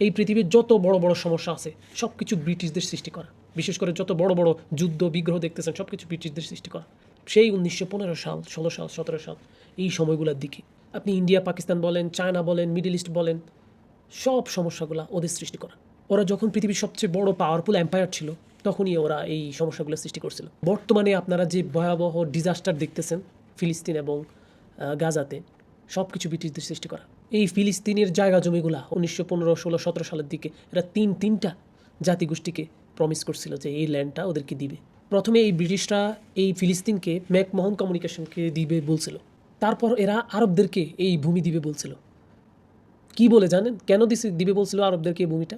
এই পৃথিবীর যত বড় বড় সমস্যা আছে সব কিছু ব্রিটিশদের সৃষ্টি করা। বিশেষ করে যত বড় বড় যুদ্ধ বিগ্রহ দেখতেছেন সব কিছু ব্রিটিশদের সৃষ্টি করা। সেই 1915 সাল, 16 সাল, 17 সাল এই সময়গুলোর দিকে আপনি ইন্ডিয়া পাকিস্তান বলেন, চায়না বলেন, মিডল ইস্ট বলেন, সব সমস্যাগুলো ওদের সৃষ্টি করা। ওরা যখন পৃথিবীর সবচেয়ে বড় পাওয়ারফুল এম্পায়ার ছিল তখনই ওরা এই সমস্যাগুলো সৃষ্টি করছিল। বর্তমানে আপনারা যে ভয়াবহ ডিজাস্টার দেখতেছেন ফিলিস্তিন এবং গাজাতে, সব কিছু ব্রিটিশদের সৃষ্টি করা। এই ফিলিস্তিনের জায়গা জমিগুলা 1915, 16, 17 সালের দিকে এরা তিনটা জাতিগোষ্ঠীকে প্রমিস করছিল যে এই ল্যান্ডটা ওদেরকে দিবে। প্রথমে এই ব্রিটিশরা এই ফিলিস্তিনকে ম্যাকমোহন কমিউনিকেশনকে দিবে বলছিল। তারপর এরা আরবদেরকে এই ভূমি দিবে বলছিল। কি বলে জানেন কেন দিবে বলছিল আরবদেরকে এই ভূমিটা?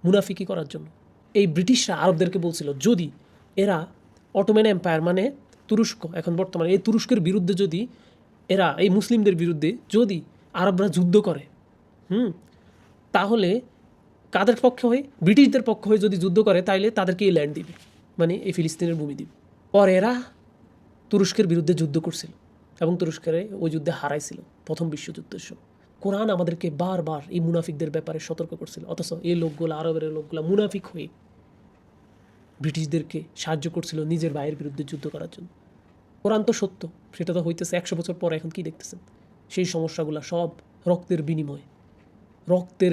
মুনাফিকি করার জন্য। এই ব্রিটিশরা আরবদেরকে বলছিল যদি এরা অটোম্যান এম্পায়ার মানে তুরস্ক, এখন বর্তমানে এই তুরস্কের বিরুদ্ধে যদি এরা এই মুসলিমদের বিরুদ্ধে যদি আরবরা যুদ্ধ করে, তাহলে কাদের পক্ষে হয়ে? ব্রিটিশদের পক্ষ হয়ে যদি যুদ্ধ করে তাইলে তাদেরকে এই ল্যান্ড দিবে, মানে এই ফিলিস্তিনের ভূমি দিবে। পর এরা তুরস্কের বিরুদ্ধে যুদ্ধ করছিল এবং তুরস্কের ওই যুদ্ধে হারাইছিল প্রথম বিশ্বযুদ্ধের সময়। কোরআন আমাদেরকে বারবার এই মুনাফিকদের ব্যাপারে সতর্ক করছিল, অথচ এই লোকগুলো, আরবের লোকগুলো মুনাফিক হয়ে ব্রিটিশদেরকে সাহায্য করছিল নিজের ভাইয়ের বিরুদ্ধে যুদ্ধ করার জন্য। কোরআন তো সত্য, সেটা তো হইতেছে 100 বছর পর। এখন কি দেখতেছেন? সেই সমস্যাগুলো সব রক্তের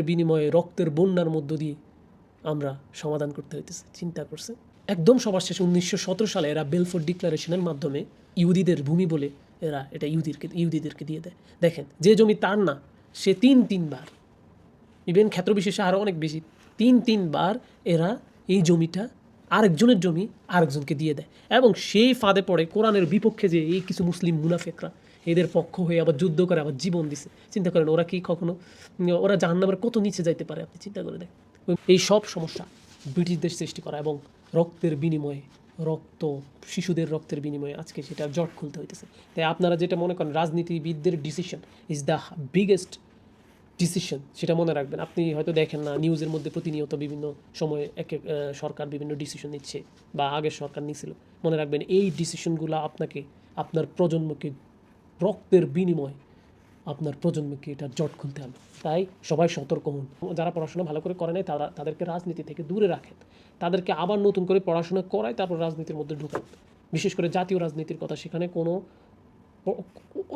বিনিময়ে রক্তের বন্যার মধ্য দিয়ে আমরা সমাধান করতে হইতেছে। চিন্তা করছে একদম সবার শেষে 1917 সালে এরা বেলফোর ডিক্লারেশনের মাধ্যমে ইহুদিদের ভূমি বলে এরা এটা ইহুদিদেরকে দিয়ে দেয়। দেখেন, যে জমি তার না সে তিনবার, ইভেন ক্ষেত্রবিশেষে আরও অনেক বেশি, তিনবার এরা এই জমিটা আরেকজনের জমি আরেকজনকে দিয়ে দেয়। এবং সেই ফাঁদে পড়ে কোরআনের বিপক্ষে যে এই কিছু মুসলিম মুনাফিকরা এদের পক্ষ হয়ে আবার যুদ্ধ করে, আবার জীবন দিছে। চিন্তা করেন ওরা কি কখনো, ওরা জাহান্নামের কত নিচে যাইতে পারে আপনি চিন্তা করে দেখেন। এই সব সমস্যা ব্রিটিশদের সৃষ্টি করা এবং রক্তের বিনিময়ে, শিশুদের রক্তের বিনিময়ে আজকে সেটা জট খুলতে হইতেছে। তাই আপনারা যেটা মনে করেন রাজনীতিবিদদের decision is the biggest decision, সেটা মনে রাখবেন। আপনি হয়তো দেখেন না নিউজের মধ্যে প্রতিনিয়ত বিভিন্ন সময়ে এক সরকার বিভিন্ন ডিসিশন নিচ্ছে বা আগের সরকার নিয়েছিল। মনে রাখবেন এই ডিসিশনগুলো আপনাকে, আপনার প্রজন্মকে, রক্তের বিনিময়ে আপনার প্রজন্মকে এটা জট খুলতে হবে। তাই সবাই সতর্ক হন। যারা পড়াশোনা ভালো করে করে নেয় তাদেরকে রাজনীতি থেকে দূরে রাখেন, তাদেরকে আবার নতুন করে পড়াশোনা করায় তারপর রাজনীতির মধ্যে ঢুকান। বিশেষ করে জাতীয় রাজনীতির কথা, সেখানে কোনো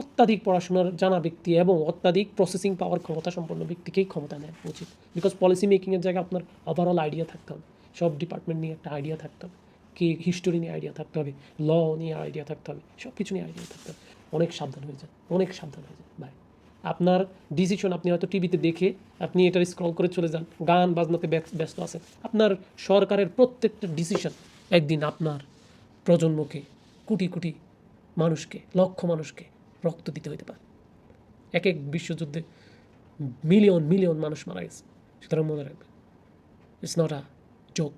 অত্যাধিক পড়াশোনার জানা ব্যক্তি এবং অত্যাধিক প্রসেসিং পাওয়ার ক্ষমতা সম্পন্ন ব্যক্তিকেই ক্ষমতা নেওয়া উচিত। বিকজ পলিসি মেকিংয়ের জায়গায় আপনার ওভারঅল আইডিয়া থাকতে হবে, সব ডিপার্টমেন্ট নিয়ে একটা আইডিয়া থাকতে হবে, হিস্টোরি নিয়ে আইডিয়া থাকতে হবে, ল নিয়ে আইডিয়া থাকতে হবে, সব কিছু নিয়ে আইডিয়া থাকতে হবে। অনেক সাবধান হয়ে যান ভাই। আপনার ডিসিশন আপনি হয়তো টিভিতে দেখে আপনি এটার স্ক্রল করে চলে যান, গান বাজনাতে ব্যস্ত আছেন। আপনার সরকারের প্রত্যেকটা ডিসিশন একদিন আপনার প্রজন্মকে, কোটি মানুষকে, লক্ষ মানুষকে রক্ত দিতে হইতে পারে। এক বিশ্বযুদ্ধে মিলিয়ন মানুষ মারা গেছে। সুতরাং মনে রাখবেন, ইটস নট আ জোক।